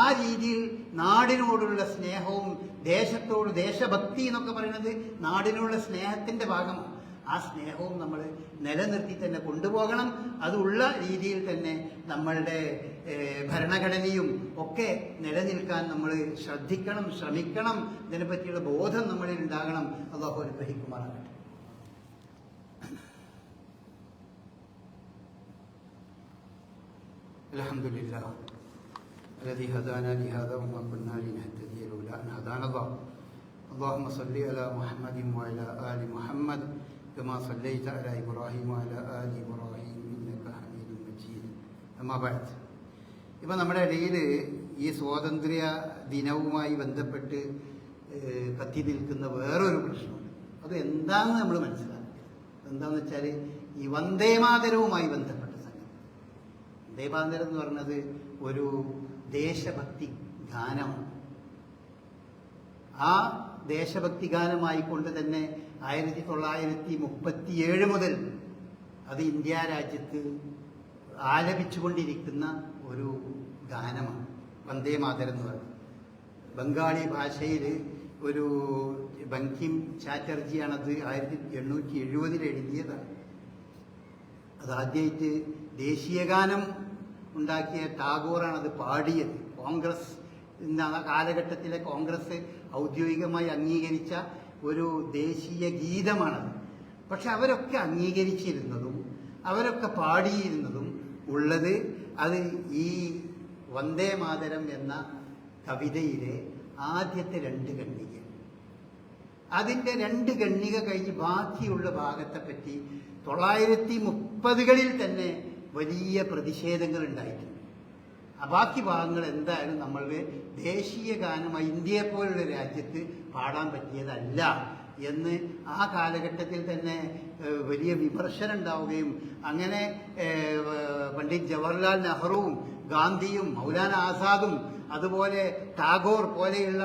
ആ രീതിയിൽ നാടിനോടുള്ള സ്നേഹവും ദേശത്തോട് ദേശഭക്തി എന്നൊക്കെ പറയുന്നത് നാടിനോടുള്ള സ്നേഹത്തിന്റെ ഭാഗമാണ്. ആ സ്നേഹവും നമ്മൾ നിലനിർത്തി തന്നെ കൊണ്ടുപോകണം. അതുള്ള രീതിയിൽ തന്നെ നമ്മളുടെ ഭരണഘടനയും ഒക്കെ നിലനിൽക്കാൻ നമ്മൾ ശ്രദ്ധിക്കണം, ശ്രമിക്കണം. ഇതിനെപ്പറ്റിയുള്ള ബോധം നമ്മളിൽ ഉണ്ടാകണം. അല്ലാഹു അനുഗ്രഹിക്കുമാറാകട്ടെ. അൽഹംദുലില്ലാഹ് الذي هدانا لهذا وما كنا لنهتدي لولا أن هدانا الله. اللهم صل على محمد وعلى آل محمد كما صليت على إبراهيم وعلى آل إبراهيم إنك حميد مجيد. أما بعد, ഇപ്പം നമ്മുടെ ഇടയിൽ ഈ സ്വാതന്ത്ര്യ ദിനവുമായി ബന്ധപ്പെട്ട് കത്തി നിൽക്കുന്ന വേറൊരു പ്രശ്നമുണ്ട്. അത് എന്താണെന്ന് നമ്മൾ മനസ്സിലാക്കുക. എന്താണെന്ന് വെച്ചാൽ ഈ വന്ദേമാതരവുമായി ബന്ധപ്പെട്ട സംഗതി. വന്ദേമാതരം എന്ന് പറഞ്ഞത് ഒരു ദേശഭക്തി ഗാനമാണ്. ആ ദേശഭക്തി ഗാനമായിക്കൊണ്ട് തന്നെ 1937 മുതൽ അത് ഇന്ത്യ രാജ്യത്ത് ആലപിച്ചുകൊണ്ടിരിക്കുന്ന ഒരു ഗാനമാണ് വന്ദേമാതരം എന്ന് പറയുന്നത്. ബംഗാളി ഭാഷയിൽ ഒരു ബങ്കിം ചാറ്റർജിയാണത് 1870 എഴുതിയതാണ്. അതാദ്യമായിട്ട് ദേശീയഗാനം ഉണ്ടാക്കിയ ടാഗോറാണ് അത് പാടിയത്. കോൺഗ്രസ് കാലഘട്ടത്തിലെ കോൺഗ്രസ് ഔദ്യോഗികമായി അംഗീകരിച്ച ഒരു ദേശീയ ഗീതമാണത്. പക്ഷെ അവരൊക്കെ അംഗീകരിച്ചിരുന്നതും അവരൊക്കെ പാടിയിരുന്നതും ഉള്ളത് അത് ഈ വന്ദേമാതരം എന്ന കവിതയിലെ ആദ്യത്തെ 2 ഖണ്ഡിക. അതിൻ്റെ 2 ഖണ്ഡിക കഴിഞ്ഞ് ബാക്കിയുള്ള ഭാഗത്തെപ്പറ്റി 1930കളിൽ തന്നെ വലിയ പ്രതിഷേധങ്ങൾ ഉണ്ടായിട്ടുണ്ട്. ആ ബാക്കി ഭാഗങ്ങൾ എന്തായാലും നമ്മളുടെ ദേശീയ ഗാനമായി ഇന്ത്യയെ പോലുള്ള രാജ്യത്ത് പാടാൻ പറ്റിയതല്ല എന്ന് ആ കാലഘട്ടത്തിൽ തന്നെ വലിയ വിമർശനം ഉണ്ടാവുകയും അങ്ങനെ പണ്ഡിറ്റ് ജവഹർലാൽ നെഹ്റുവും ഗാന്ധിയും മൗലാന ആസാദും അതുപോലെ ടാഗോർ പോലെയുള്ള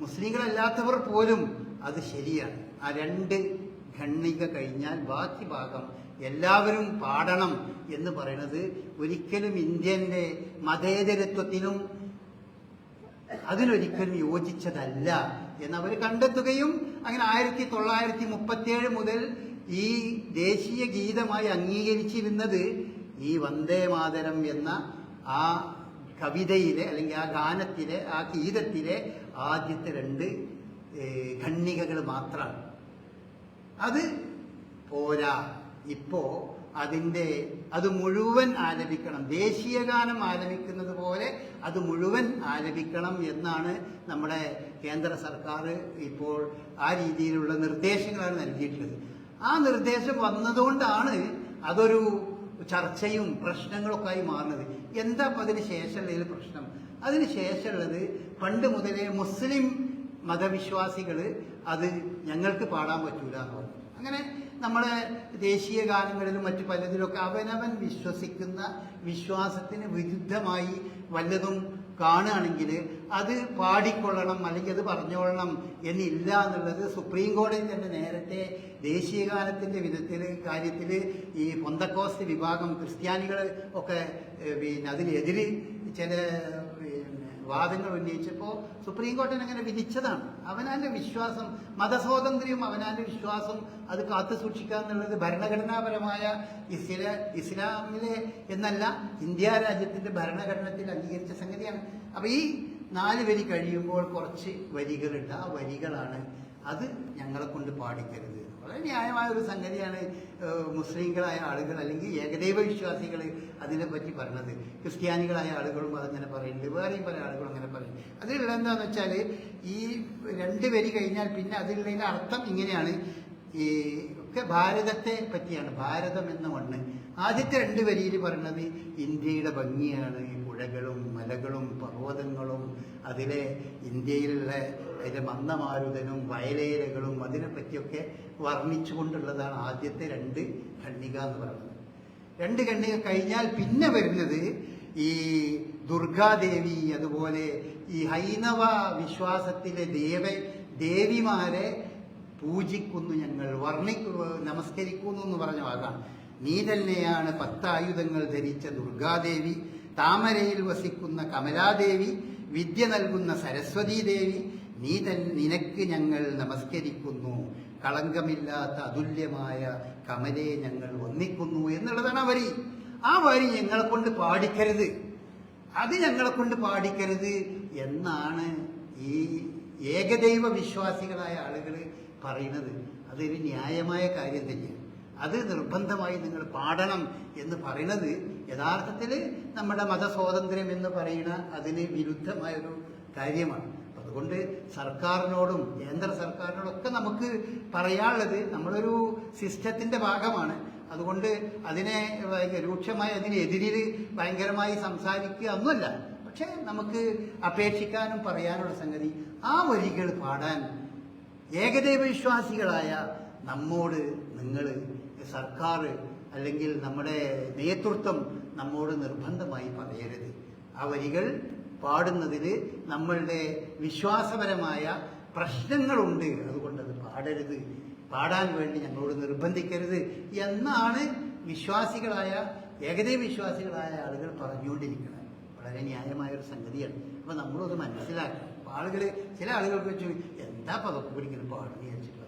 മുസ്ലിങ്ങളല്ലാത്തവർ പോലും അത് ശരിയാണ്. ആ 2 ഖണ്ഡിക കഴിഞ്ഞാൽ ബാക്കി ഭാഗം എല്ലാവരും പാടണം എന്ന് പറയുന്നത് ഒരിക്കലും ഇന്ത്യൻ്റെ മതേതരത്വത്തിനും അതിനൊരിക്കലും യോജിച്ചതല്ല എന്നവർ കണ്ടെത്തുകയും അങ്ങനെ 1937 മുതൽ ഈ ദേശീയ ഗീതമായി അംഗീകരിച്ചിരുന്നത് ഈ വന്ദേമാതരം എന്ന ആ കവിതയിലെ അല്ലെങ്കിൽ ആ ഗാനത്തിലെ ആ ഗീതത്തിലെ ആദ്യത്തെ 2 ഖണ്ഡികകൾ മാത്രമാണ്. അത് പോരാ, ഇപ്പോ അത് മുഴുവൻ ആലപിക്കണം. ദേശീയ ഗാനം ആലപിക്കുന്നത് പോലെ അത് മുഴുവൻ ആലപിക്കണം എന്നാണ് നമ്മുടെ കേന്ദ്ര സർക്കാർ ഇപ്പോൾ ആ രീതിയിലുള്ള നിർദ്ദേശങ്ങളാണ് നൽകിയിട്ടുള്ളത്. ആ നിർദ്ദേശം വന്നതുകൊണ്ടാണ് അതൊരു ചർച്ചയും പ്രശ്നങ്ങളൊക്കെ ആയി മാറുന്നത്. എന്താ അപ്പം അതിന് ശേഷമുള്ള പ്രശ്നം? അതിന് ശേഷമുള്ളത് പണ്ട് മുതലേ മുസ്ലിം മതവിശ്വാസികൾ അത് ഞങ്ങൾക്ക് പാടാൻ പറ്റൂല എന്ന് പറഞ്ഞു. അങ്ങനെ നമ്മളെ ദേശീയ ഗാനങ്ങളിലും മറ്റു പലതിലൊക്കെ അവനവൻ വിശ്വസിക്കുന്ന വിശ്വാസത്തിന് വിരുദ്ധമായി വല്ലതും കാണുകയാണെങ്കിൽ അത് പാടിക്കൊള്ളണം അല്ലെങ്കിൽ അത് പറഞ്ഞോളണം എന്നില്ല എന്നുള്ളത് സുപ്രീം കോടതി തന്നെ നേരത്തെ ദേശീയ ഗാനത്തിൻ്റെ കാര്യത്തിൽ ഈ പൊന്തക്കോസ്റ്റ് വിഭാഗം ക്രിസ്ത്യാനികൾ ഒക്കെ അതിനെതിരെ ചില വാദങ്ങൾ ഉന്നയിച്ചപ്പോൾ സുപ്രീം കോടതി അങ്ങനെ വിധിച്ചതാണ്. അവനാൻ്റെ വിശ്വാസം, മതസ്വാതന്ത്ര്യവും അവനാൻ്റെ വിശ്വാസം അത് കാത്തു സൂക്ഷിക്കുക എന്നുള്ളത് ഭരണഘടനാപരമായ ഇസ്ലാമിലെ എന്നല്ല ഇന്ത്യ രാജ്യത്തിൻ്റെ ഭരണഘടനത്തിൽ അംഗീകരിച്ച സംഗതിയാണ്. അപ്പോൾ ഈ 4 വരി കഴിയുമ്പോൾ കുറച്ച് വരികളുണ്ട്. ആ വരികളാണ് അത് ഞങ്ങളെ കൊണ്ട് പാടിക്കരുത്. വളരെ ന്യായമായ ഒരു സംഗതിയാണ് മുസ്ലിങ്ങളായ ആളുകൾ അല്ലെങ്കിൽ ഏകദൈവ വിശ്വാസികൾ അതിനെപ്പറ്റി പറഞ്ഞത്. ക്രിസ്ത്യാനികളായ ആളുകളും അതങ്ങനെ പറയുന്നുണ്ട്, വേറെയും പല ആളുകളും അങ്ങനെ പറയും. അതിലുള്ള എന്താണെന്ന് വെച്ചാൽ ഈ 2 വരി കഴിഞ്ഞാൽ പിന്നെ അതിലുള്ളതിൻ്റെ അർത്ഥം ഇങ്ങനെയാണ്. ഈ ഒക്കെ ഭാരതത്തെ പറ്റിയാണ്. ഭാരതം എന്ന മണ്ണ്. ആദ്യത്തെ 2 വരിയിൽ പറയുന്നത് ഇന്ത്യയുടെ ഭംഗിയാണ്, പുഴകളും മലകളും പർവ്വതങ്ങളും, അതിലെ ഇന്ത്യയിലുള്ള അതിലെ മന്ദമാരുതനും വയലേലകളും അതിനെപ്പറ്റിയൊക്കെ വർണ്ണിച്ചുകൊണ്ടുള്ളതാണ് ആദ്യത്തെ 2 ഖണ്ഡിക എന്ന് പറയുന്നത്. 2 ഖണ്ഡിക കഴിഞ്ഞാൽ പിന്നെ വരുന്നത് ഈ ദുർഗാദേവി, അതുപോലെ ഈ ഹൈന്ദവ വിശ്വാസത്തിലെ ദേവിമാരെ പൂജിക്കുന്നു ഞങ്ങൾ, നമസ്കരിക്കുന്നു എന്ന് പറഞ്ഞ വാക്കാണ്. നീ തന്നെയാണ് 10 ആയുധങ്ങൾ ധരിച്ച ദുർഗാദേവി, താമരയിൽ വസിക്കുന്ന കമലാദേവി, വിദ്യ നൽകുന്ന സരസ്വതീ ദേവി, നിനക്ക് ഞങ്ങൾ നമസ്കരിക്കുന്നു, കളങ്കമില്ലാത്ത അതുല്യമായ കമലയെ ഞങ്ങൾ വന്ദിക്കുന്നു എന്നുള്ളതാണ് ആ വരി. ആ വരി ഞങ്ങളെ കൊണ്ട് പാടിക്കരുത്, അത് ഞങ്ങളെ കൊണ്ട് പാടിക്കരുത് എന്നാണ് ഈ ഏകദൈവ വിശ്വാസികളായ ആളുകൾ പറയുന്നത്. അതൊരു ന്യായമായ കാര്യം തന്നെയാണ്. അത് നിർബന്ധമായി നിങ്ങൾ പാടണം എന്ന് പറയുന്നത് യഥാർത്ഥത്തിൽ നമ്മുടെ മതസ്വാതന്ത്ര്യം എന്ന് പറയുന്ന അതിന് വിരുദ്ധമായൊരു കാര്യമാണ്. അതുകൊണ്ട് സർക്കാരിനോടും കേന്ദ്ര സർക്കാരിനോടൊക്കെ നമുക്ക് പറയാനുള്ളത്, നമ്മളൊരു സിസ്റ്റത്തിന്റെ ഭാഗമാണ്. അതുകൊണ്ട് അതിനെ രൂക്ഷമായി അതിനെതിരിൽ ഭയങ്കരമായി സംസാരിക്കുക ഒന്നുമല്ല. പക്ഷെ നമുക്ക് അപേക്ഷിക്കാനും പറയാനുള്ള സംഗതി, ആ വരികൾ പാടാൻ ഏകദൈവ വിശ്വാസികളായ നമ്മോട് നിങ്ങൾ സർക്കാർ അല്ലെങ്കിൽ നമ്മുടെ നേതൃത്വം നമ്മോട് നിർബന്ധമായി പറയരുത്. ആ വരികൾ പാടുന്നതിൽ നമ്മളുടെ വിശ്വാസപരമായ പ്രശ്നങ്ങളുണ്ട്, അതുകൊണ്ടത് പാടരുത്, പാടാൻ വേണ്ടി ഞങ്ങളോട് നിർബന്ധിക്കരുത് എന്നാണ് വിശ്വാസികളായ ഏകദൈവ വിശ്വാസികളായ ആളുകൾ പറഞ്ഞുകൊണ്ടിരിക്കുന്നത്. വളരെ ന്യായമായൊരു സംഗതിയാണ്. അപ്പം നമ്മളത് മനസ്സിലാക്കണം. ചില ആളുകൾക്ക് വെച്ച് എന്താ പതൊക്കെ പിടിക്കുന്നത് പാടുന്ന വിചാരിച്ചിട്ട്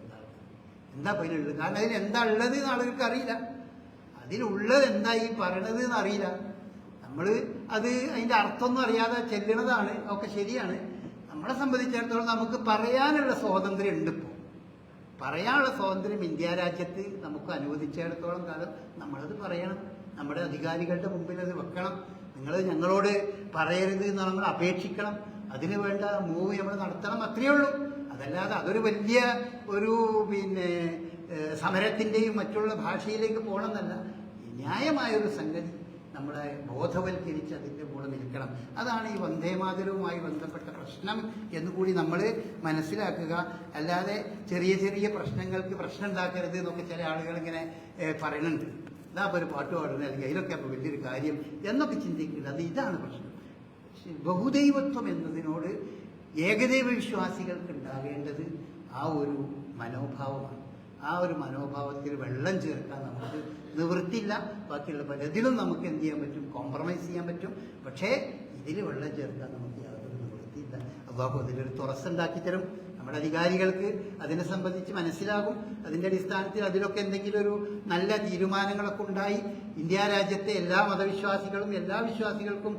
എന്താ അതിലുള്ളത്, കാരണം അതിൽ എന്താ ഉള്ളത് എന്ന് ആളുകൾക്ക് അറിയില്ല. അതിലുള്ളത് എന്താ ഈ പറയണത് എന്ന് അറിയില്ല. നമ്മൾ അത് അതിൻ്റെ അർത്ഥമൊന്നും അറിയാതെ ചെല്ലണതാണ്. ഒക്കെ ശരിയാണ്. നമ്മളെ സംബന്ധിച്ചിടത്തോളം നമുക്ക് പറയാനുള്ള സ്വാതന്ത്ര്യം ഉണ്ട്. ഇപ്പോൾ പറയാനുള്ള സ്വാതന്ത്ര്യം ഇന്ത്യ രാജ്യത്ത് നമുക്ക് അനുവദിച്ചിടത്തോളം കാലം നമ്മളത് പറയണം. നമ്മുടെ അധികാരികളുടെ മുമ്പിൽ അത് വെക്കണം. നിങ്ങൾ ഞങ്ങളോട് പറയരുത് എന്ന് നമ്മൾ അപേക്ഷിക്കണം. അതിന് വേണ്ട മൂവ് നമ്മൾ നടത്തണം. അത്രയേ ഉള്ളൂ. അതല്ലാതെ അതൊരു വലിയ ഒരു സമരത്തിൻ്റെയും മറ്റുള്ള ഭാഷയിലേക്ക് പോകണമെന്നല്ല. ന്യായമായൊരു സംഗതി നമ്മളെ ബോധവൽക്കരിച്ച് അതിൻ്റെ കൂടെ നിൽക്കണം. അതാണ് ഈ വന്ദേമാതരവുമായി ബന്ധപ്പെട്ട പ്രശ്നം എന്നുകൂടി നമ്മൾ മനസ്സിലാക്കുക. അല്ലാതെ ചെറിയ ചെറിയ പ്രശ്നങ്ങൾക്ക് പ്രശ്നം ഉണ്ടാക്കരുത് എന്നൊക്കെ ചില ആളുകൾ ഇങ്ങനെ പറയുന്നുണ്ട്. ഇതാ അപ്പോൾ ഒരു പാട്ട് പാടുന്നത്, അല്ലെങ്കിൽ അതിലൊക്കെ അപ്പോൾ വലിയൊരു കാര്യം എന്നൊക്കെ ചിന്തിക്കുന്നത്. അത് ഇതാണ് പ്രശ്നം. ബഹുദൈവത്വം എന്നതിനോട് ഏകദൈവ വിശ്വാസികൾക്ക് ഉണ്ടാകേണ്ടത് ആ ഒരു മനോഭാവമാണ്. ആ ഒരു മനോഭാവത്തിൽ വെള്ളം ചേർക്കാൻ നമുക്ക് നിവൃത്തിയില്ല. ബാക്കിയുള്ള പലതിലും നമുക്ക് എന്ത് ചെയ്യാൻ പറ്റും, കോംപ്രമൈസ് ചെയ്യാൻ പറ്റും. പക്ഷേ ഇതിൽ വെള്ളം ചേർക്കാൻ നമുക്ക് യാതൊരു നിവൃത്തിയില്ല. അള്ളാഹു അതിലൊരു തുറസ്സുണ്ടാക്കി തരും. നമ്മുടെ അധികാരികൾക്ക് അതിനെ സംബന്ധിച്ച് മനസ്സിലാകും. അതിൻ്റെ അടിസ്ഥാനത്തിൽ അതിലൊക്കെ എന്തെങ്കിലും ഒരു നല്ല തീരുമാനങ്ങളൊക്കെ ഉണ്ടായി ഇന്ത്യ രാജ്യത്തെ എല്ലാ മതവിശ്വാസികളും എല്ലാ വിശ്വാസികൾക്കും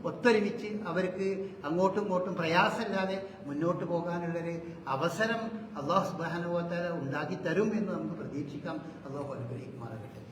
ഒത്തൊരുമിച്ച് അവർക്ക് അങ്ങോട്ടും ഇങ്ങോട്ടും പ്രയാസമില്ലാതെ മുന്നോട്ട് പോകാനുള്ളൊരു അവസരം അള്ളാഹു സുബ്ഹാനഹു വ തആല ഉണ്ടാക്കി തരും എന്ന് നമുക്ക് പ്രതീക്ഷിക്കാം. അള്ളാഹു അനുഗ്രഹിക്കുമാറാകട്ടെ.